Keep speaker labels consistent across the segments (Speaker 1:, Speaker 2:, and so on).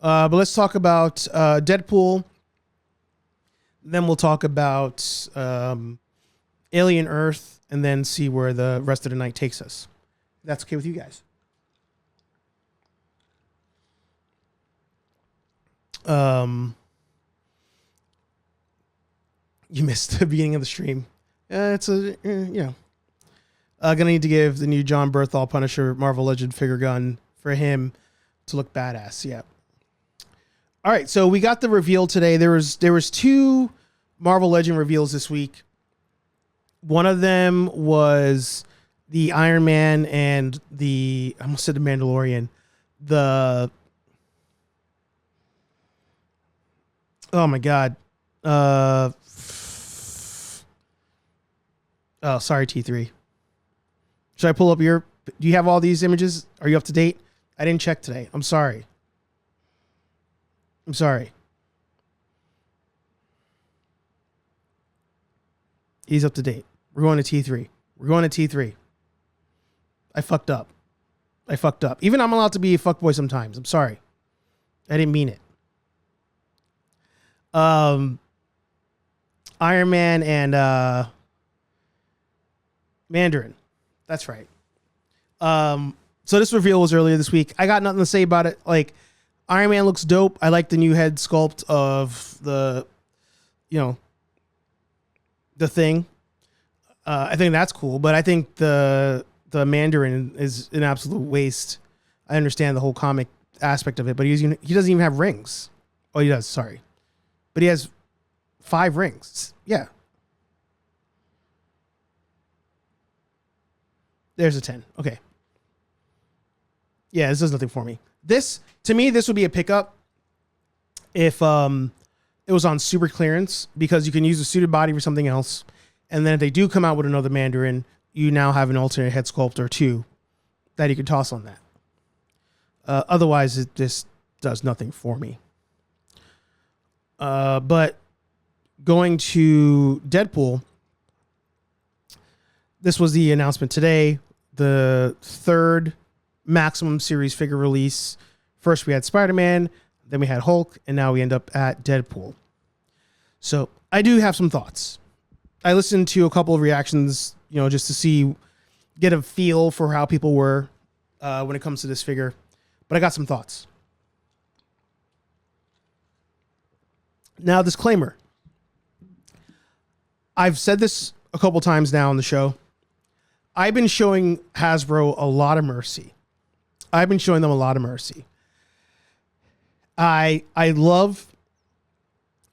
Speaker 1: But let's talk about Deadpool. Then we'll talk about Alien Earth, and then see where the rest of the night takes us. If that's okay with you guys. You missed the beginning of the stream. Gonna need to give the new John Berthal Punisher Marvel Legend figure gun for him to look badass. Yeah. All right, so we got the reveal today. There was two Marvel Legend reveals this week. One of them was the Iron Man and I almost said the Mandalorian. Oh my God. Sorry, T3. Should I pull up do you have all these images? Are you up to date? I didn't check today. I'm sorry. He's up to date. We're going to T3. I fucked up. Even I'm allowed to be a fuckboy sometimes. I'm sorry. I didn't mean it. Iron Man and Mandarin. That's right. So this reveal was earlier this week. I got nothing to say about it. Like, Iron Man looks dope. I like the new head sculpt of the Thing. I think that's cool, but I think the Mandarin is an absolute waste. I understand the whole comic aspect of it, but he doesn't even have rings. Oh, he does. Sorry, but he has 5 rings. Yeah. There's a 10. Okay. Yeah, this does nothing for me. To me, this would be a pickup if it was on super clearance, because you can use the suited body for something else. And then if they do come out with another Mandarin, you now have an alternate head sculpt or 2 that you can toss on that. Otherwise, this does nothing for me. But going to Deadpool, this was the announcement today, the 3rd Maximum Series figure release. First we had Spider-Man, then we had Hulk, and now we end up at Deadpool. So I do have some thoughts. I listened to a couple of reactions, just to get a feel for how people were when it comes to this figure. But I got some thoughts. Now, disclaimer. I've said this a couple times now on the show. I've been showing Hasbro a lot of mercy. I love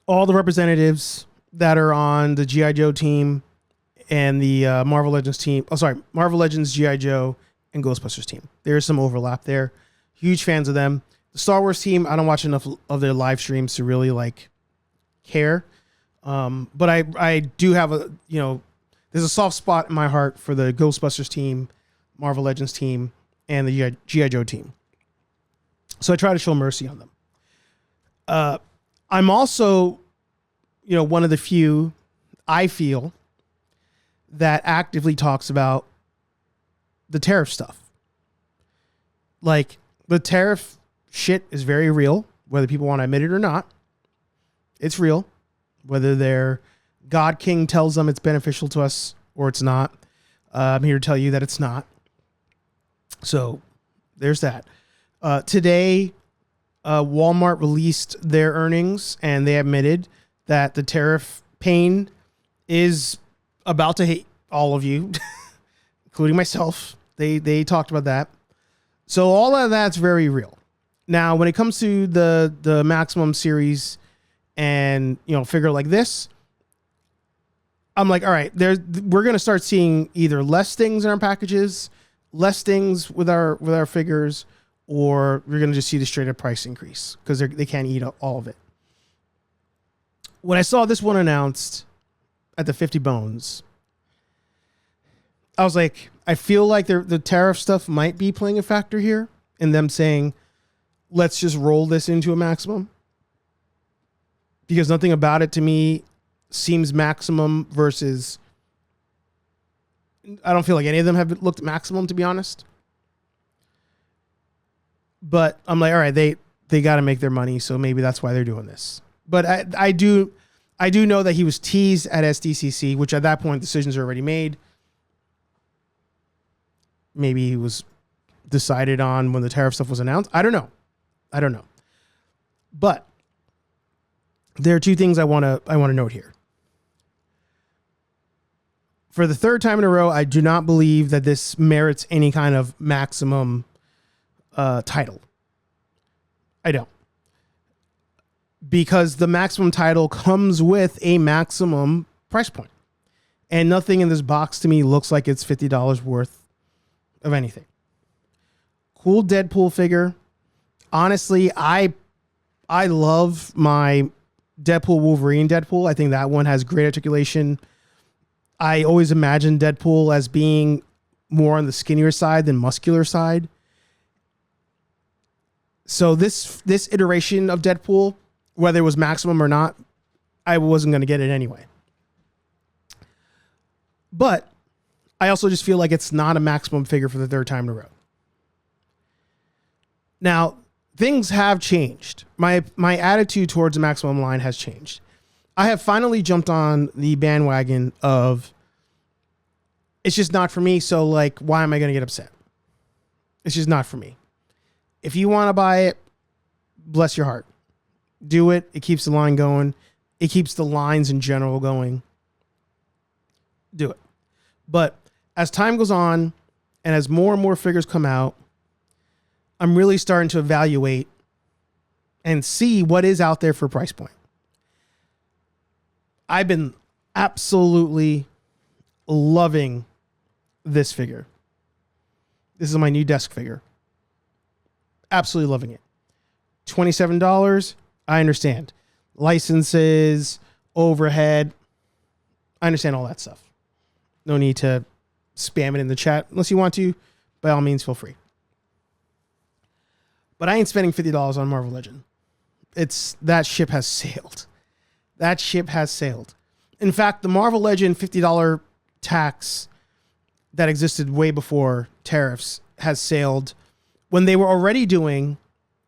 Speaker 1: all the representatives that are on the G.I. Joe team and the Marvel Legends team. Marvel Legends, G.I. Joe, and Ghostbusters team. There's some overlap there. Huge fans of them. The Star Wars team, I don't watch enough of their live streams to really care. But I do have there's a soft spot in my heart for the Ghostbusters team, Marvel Legends team, and the G.I. Joe team. So I try to show mercy on them. I'm also, one of the few, I feel, that actively talks about the tariff stuff. Like, the tariff shit is very real, whether people want to admit it or not. It's real. Whether their God King tells them it's beneficial to us or it's not. I'm here to tell you that it's not. So there's that. Today, Walmart released their earnings, and they admitted that the tariff pain is about to hit all of you, including myself. They talked about that. So all of that's very real. Now, when it comes to the Maximum Series and, figure like this, I'm like, all right, we're going to start seeing either less things in our packages, less things with our figures, or we're going to just see the straight up price increase because they can't eat all of it. When I saw this one announced at the 50 Bones, I was like, I feel like the tariff stuff might be playing a factor here in them saying, let's just roll this into a maximum. Because nothing about it to me seems maximum versus, I don't feel like any of them have looked maximum, to be honest. But I'm like, all right, they got to make their money, so maybe that's why they're doing this. But I do know that he was teased at SDCC, which at that point decisions are already made. Maybe he was decided on when the tariff stuff was announced. I don't know. But there are two things I want to note here. For the third time in a row, I do not believe that this merits any kind of maximum title. I don't. Because the maximum title comes with a maximum price point. And nothing in this box to me looks like it's $50 worth of anything. Cool Deadpool figure. Honestly, I love my Deadpool Wolverine Deadpool. I think that one has great articulation. I always imagined Deadpool as being more on the skinnier side than muscular side. So this iteration of Deadpool, whether it was maximum or not, I wasn't going to get it anyway. But I also just feel like it's not a maximum figure for the third time in a row. Now, things have changed. My attitude towards the maximum line has changed. I have finally jumped on the bandwagon of it's just not for me, so like, why am I going to get upset? It's just not for me. If you want to buy it, bless your heart. Do it. It keeps the line going. It keeps the lines in general going. Do it. But as time goes on and as more and more figures come out, I'm really starting to evaluate and see what is out there for price point. I've been absolutely loving this figure. This is my new desk figure. Absolutely loving it. $27. I understand. Licenses, overhead. I understand all that stuff. No need to spam it in the chat unless you want to. By all means, feel free. But I ain't spending $50 on Marvel Legend. That ship has sailed. That ship has sailed. In fact, the Marvel Legend $50 tax that existed way before tariffs has sailed when they were already doing,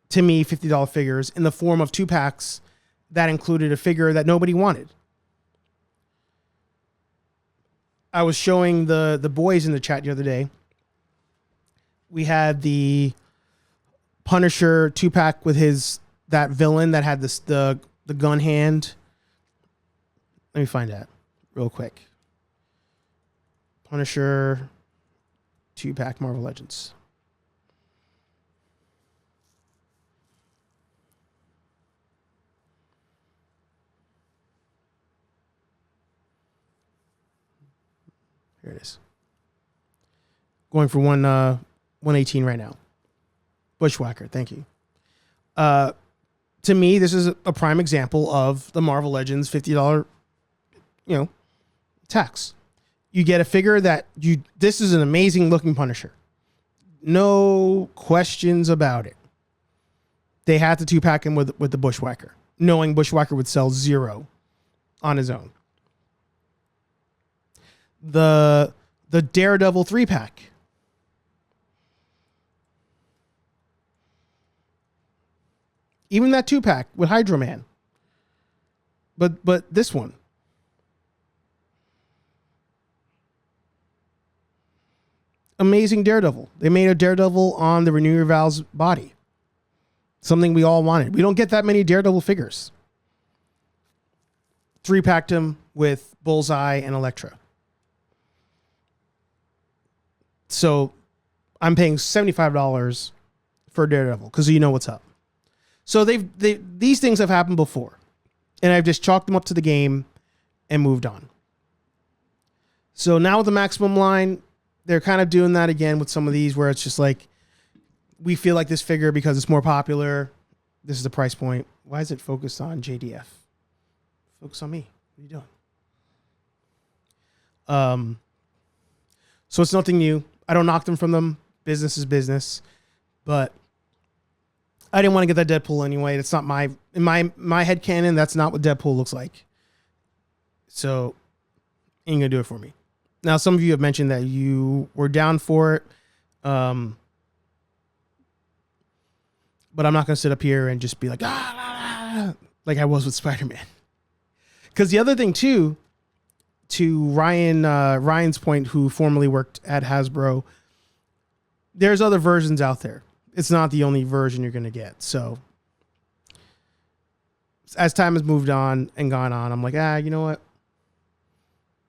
Speaker 1: to me, $50 figures in the form of 2-packs that included a figure that nobody wanted. I was showing the boys in the chat the other day. We had the Punisher 2-pack with that villain that had the gun hand. Let me find that real quick. Punisher 2-pack Marvel Legends. Here it is. Going for 118 right now. Bushwhacker, thank you. To me, this is a prime example of the Marvel Legends $50, tax. You get a figure this is an amazing looking Punisher. No questions about it. They had to 2-pack him with the Bushwhacker, knowing Bushwhacker would sell 0 on his own. The Daredevil 3-pack. Even that 2-pack with Hydro Man. But this one. Amazing Daredevil. They made a Daredevil on the Renew Your Vows body. Something we all wanted. We don't get that many Daredevil figures. 3-packed him with Bullseye and Elektra. So I'm paying $75 for Daredevil because you know what's up. So these things have happened before, and I've just chalked them up to the game and moved on. So now with the maximum line, they're kind of doing that again with some of these where it's just like, we feel like this figure because it's more popular. This is the price point. Why is it focused on JDF? Focus on me. What are you doing? So it's nothing new. I don't knock them from them. Business is business. But I didn't want to get that Deadpool anyway. It's not in my headcanon, that's not what Deadpool looks like. So ain't gonna do it for me. Now, some of you have mentioned that you were down for it. But I'm not going to sit up here and just be like, like I was with Spider-Man. Because the other thing too, to Ryan's point, who formerly worked at Hasbro, there's other versions out there. It's not the only version you're going to get. So as time has moved on and gone on, I'm like, you know what?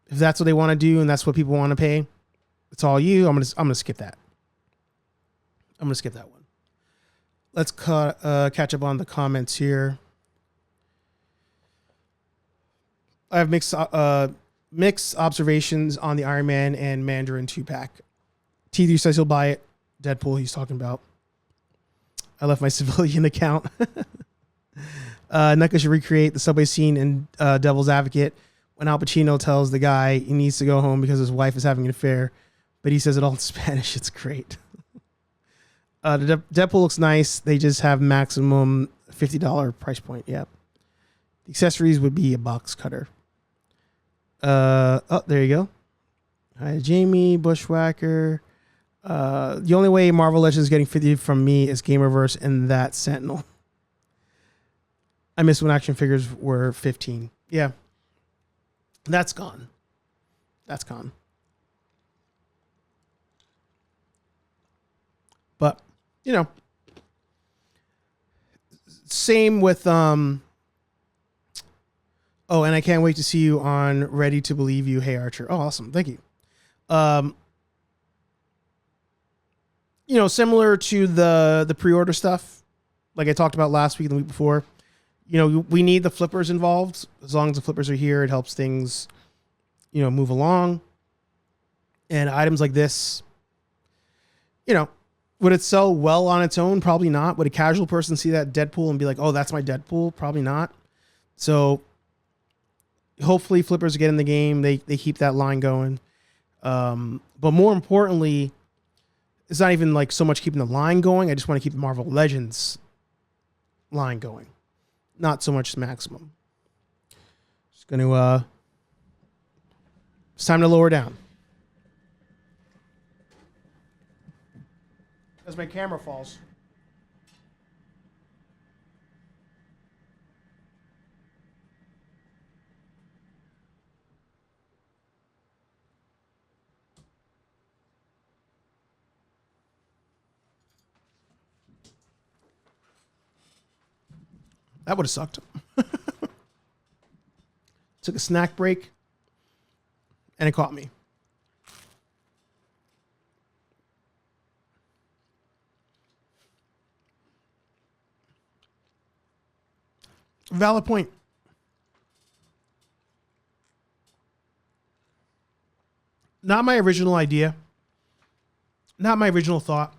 Speaker 1: If that's what they want to do and that's what people want to pay, it's all you. I'm gonna skip that. I'm gonna skip that one. Let's catch up on the comments here. I have mixed observations on the Iron Man and Mandarin 2-pack. T3 says he'll buy it. Deadpool, he's talking about. I left my civilian account. NECA should recreate the subway scene in Devil's Advocate when Al Pacino tells the guy he needs to go home because his wife is having an affair, but he says it all in Spanish. It's great. The Deadpool looks nice. They just have maximum $50 price point. Yep. The accessories would be a box cutter. Oh, there you go. Hi, Jamie, Bushwhacker. The only way Marvel Legends is getting 50 from me is Gamerverse and that Sentinel. I miss when action figures were 15. Yeah. That's gone. That's gone. But, you know, same with, oh, and I can't wait to see you on Ready to Believe You. Hey, Archer. Oh, awesome. Thank you. You know, similar to the pre-order stuff, like I talked about last week and the week before, you know, we need the flippers involved. As long as the flippers are here, it helps things, you know, move along. And items like this, you know, would it sell well on its own? Probably not. Would a casual person see that Deadpool and be like, oh, that's my Deadpool? Probably not. So hopefully flippers get in the game. They keep that line going. But more importantly, it's not even like so much keeping the line going. I just want to keep the Marvel Legends line going. Not so much maximum. Just going to, it's time to lower down. As my camera falls. That would have sucked. Took a snack break, and it caught me. Valid point. Not my original idea. Not my original thought.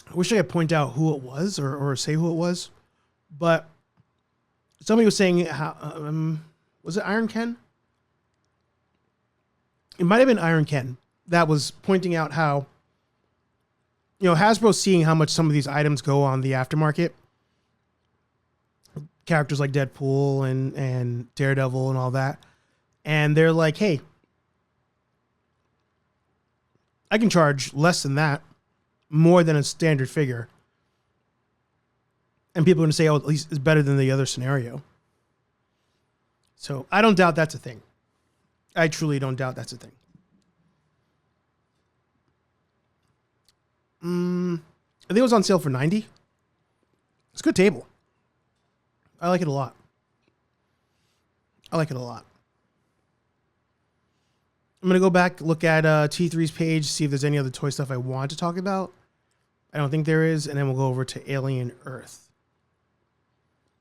Speaker 1: I wish I could point out who it was or say who it was, but somebody was saying how was it Iron Ken? It might have been Iron Ken that was pointing out how, you know, Hasbro's seeing how much some of these items go on the aftermarket. Characters like Deadpool and Daredevil and all that. And they're like, hey, I can charge less than that, more than a standard figure. And people are going to say, oh, at least it's better than the other scenario. So I don't doubt that's a thing. I truly don't doubt that's a thing. I think it was on sale for $90. It's a good table. I like it a lot. I like it a lot. I'm going to go back, look at T3's page, see if there's any other toy stuff I want to talk about. I don't think there is. And then we'll go over to Alien Earth.